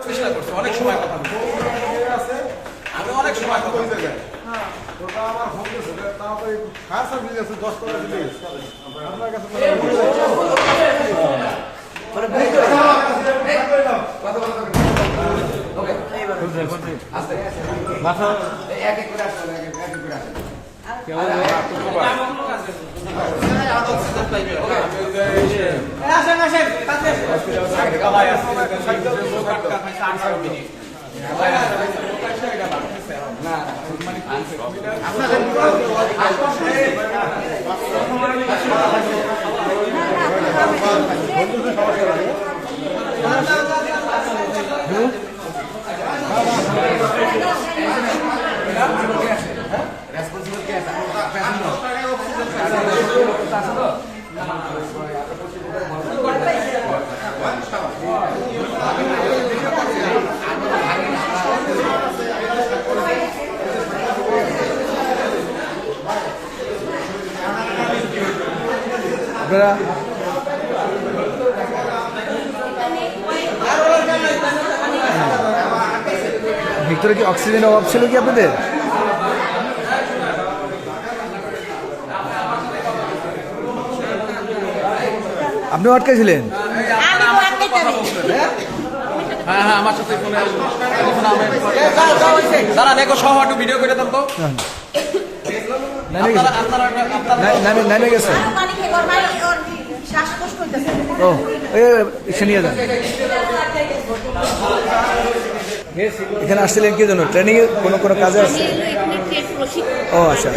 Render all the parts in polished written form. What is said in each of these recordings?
চেষ্টা করছি অনেক সময় কথা বলছি। আমি অনেক সময় কথা বলতে যাই। ওটা আমার ফোন দিয়েছে তাড়াতাড়ি ফায়ার সার্ভিস আছে 10 টাকা দিলে আপনার কাছে আপনারা ভিতরে কি অক্সিজেনের অভাব ছিল কি আপনাদের? আপনিও আটকেছিলেন? হ্যাঁ হ্যাঁ আমার সাথে ফোনে দাঁড়া দেখো সহ একটু ভিডিও করে দেন তো। নামে গেছে। ও এসে নিয়ে যান। এখানে আসছিলেন কি জন্য? ট্রেনিং এ কোনো কাজে আসছে? ও আচ্ছা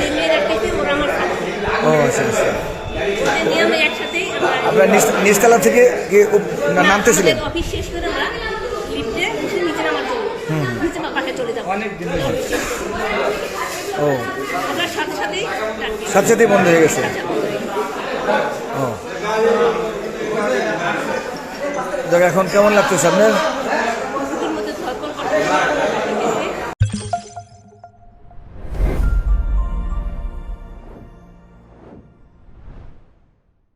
ও আচ্ছা আচ্ছা। আপনার নিচতলা থেকে নামতেছিলেন? ও সাথে সাথেই বন্ধ হয়ে গেছে। ও যাক, এখন কেমন লাগতেছে আপনার?